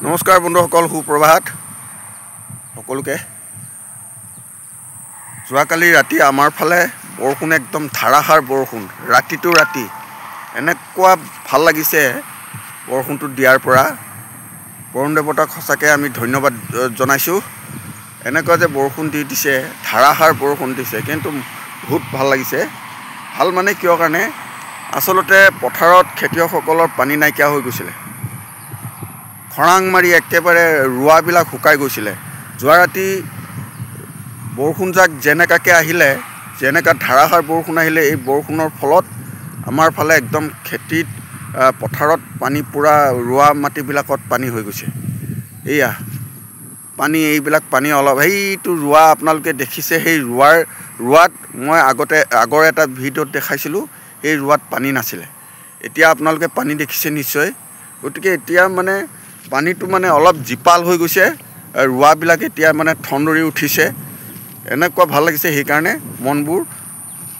নমস্কাৰ বন্ধুসকল, সুপ্ৰভাত সকলোকে। যোৱাকালি ৰাতি আমাৰ ফালে বৰষুণ, একদম ধাৰাসাৰ বৰষুণ, ৰাতিটো ৰাতি এনেকুৱা ভাল লাগিছে বৰষুণটো দিয়াৰ পৰা। বৰুণ দেৱতাক সঁচাকৈ আমি ধন্যবাদ জনাইছোঁ। এনেকুৱা যে বৰষুণ দিছে, ধাৰাসাৰ বৰষুণ দিছে, কিন্তু বহুত ভাল লাগিছে। ভাল মানে কিয় কাৰণে, আচলতে পথাৰত খেতিয়কসকলৰ পানী নাইকিয়া হৈ গৈছিলে। খৰাং মাৰি একেবাৰে ৰোৱাবিলাক শুকাই গৈছিলে। যোৱা ৰাতি বৰষুণজাক যেনেকাকৈ আহিলে, যেনেকা ধাৰাসাৰ বৰষুণ আহিলে, এই বৰষুণৰ ফলত আমাৰ ফালে একদম খেতিত পথাৰত পানী, পূৰা ৰোৱা মাটিবিলাকত পানী হৈ গৈছে। এয়া পানী, এইবিলাক পানী অলপ, সেইটো ৰোৱা আপোনালোকে দেখিছে, সেই ৰোৱাত মই আগৰ এটা ভিডিঅ'ত দেখাইছিলোঁ, সেই ৰোৱাত পানী নাছিলে। এতিয়া আপোনালোকে পানী দেখিছে নিশ্চয়। গতিকে এতিয়া মানে পানীটো মানে অলপ জীপাল হৈ গৈছে, ৰোৱাবিলাক এতিয়া মানে ঠনধৰি উঠিছে। এনেকুৱা ভাল লাগিছে, সেইকাৰণে মনবোৰ।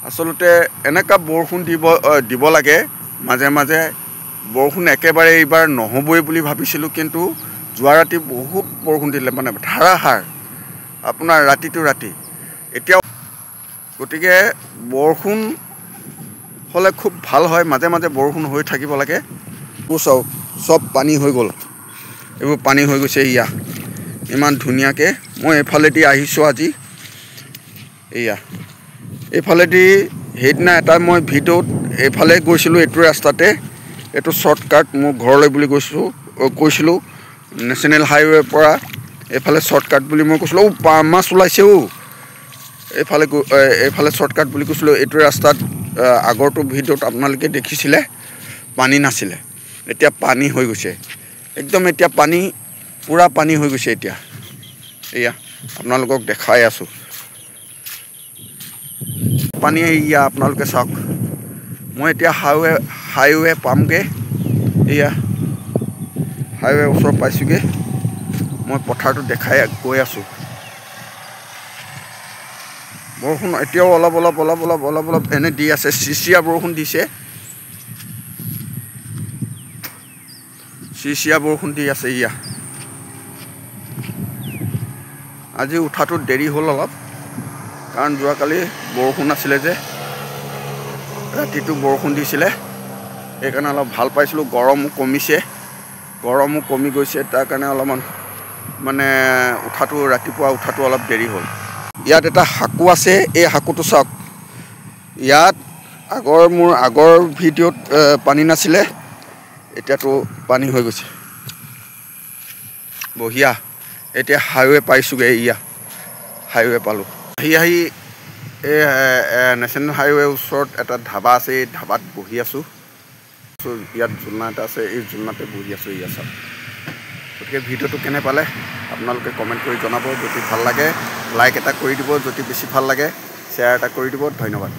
আচলতে এনেকুৱা বৰষুণ দিব লাগে মাজে মাজে। বৰষুণ একেবাৰে এইবাৰ নহ'বই বুলি ভাবিছিলোঁ, কিন্তু যোৱা ৰাতি বহুত বৰষুণ দিলে, মানে ধাৰাসাৰ আপোনাৰ ৰাতিটো ৰাতি। এতিয়াও গতিকে বৰষুণ হ'লে খুব ভাল হয়, মাজে মাজে বৰষুণ হৈ থাকিব লাগে। চাওক, চব পানী হৈ গ'ল, এইবোৰ পানী হৈ গৈছে। এয়া ইমান ধুনীয়াকৈ মই এইফালেদি আহিছোঁ আজি। এয়া এইফালেদি সেইদিনা এটা মই ভিডিঅ'ত এইফালে গৈছিলোঁ, এইটো ৰাস্তাতে, এইটো শ্বৰ্টকাট মোৰ ঘৰলৈ বুলি কৈছিলোঁ। নেশ্যনেল হাইৱেৰ পৰা এইফালে শ্বৰ্টকাট বুলি মই কৈছিলোঁ। মাছ ওলাইছেও, এইফালে শ্বৰ্টকাট বুলি কৈছিলোঁ। এইটো ৰাস্তাত আগৰটো ভিডিঅ'ত আপোনালোকে দেখিছিলে, পানী নাছিলে, এতিয়া পানী হৈ গৈছে একদম। এতিয়া পানী, পূৰা পানী হৈ গৈছে এতিয়া। এয়া আপোনালোকক দেখাই আছোঁ পানী। এয়া আপোনালোকে চাওক, মই এতিয়া হাইৱে পামগৈ। এয়া হাইৱে ওচৰ পাইছোঁগৈ। মই পথাৰটো দেখাই গৈ আছোঁ। বৰষুণ এতিয়াও অলপ অলপ এনে দি আছে, চিৰচিৰীয়া বৰষুণ দিছে, চিৰচিৰীয়া বৰষুণ দি আছে। এয়া আজি উঠাটোত দেৰি হ'ল অলপ, কাৰণ যোৱাকালি বৰষুণ আছিলে যে, ৰাতিটো বৰষুণ দিছিলে, সেইকাৰণে অলপ ভাল পাইছিলোঁ। গৰমো কমি গৈছে, তাৰ কাৰণে অলপমান মানে ৰাতিপুৱা উঠাটো অলপ দেৰি হ'ল। ইয়াত এটা সাঁকো আছে, এই সাঁকোটো চাওক। ইয়াত মোৰ আগৰ ভিডিঅ'ত পানী নাছিলে, এতিয়াতো পানী হৈ গৈছে। বঢ়িয়া। এতিয়া হাইৱে পাইছোঁগৈ। এয়া হাইৱে পালোঁ। আহি এই নেশ্যনেল হাইৱেৰ ওচৰত এটা ধাবা আছে, এই ধাবাত বহি আছোঁ। ইয়াত ঝুলনা এটা আছে, এই ঝুলনাতে বহি আছোঁ। এয়া চাওক। গতিকে ভিডিঅ'টো কেনে পালে আপোনালোকে কমেণ্ট কৰি জনাব। যদি ভাল লাগে লাইক এটা কৰি দিব, যদি বেছি ভাল লাগে শ্বেয়াৰ এটা কৰি দিব। ধন্যবাদ।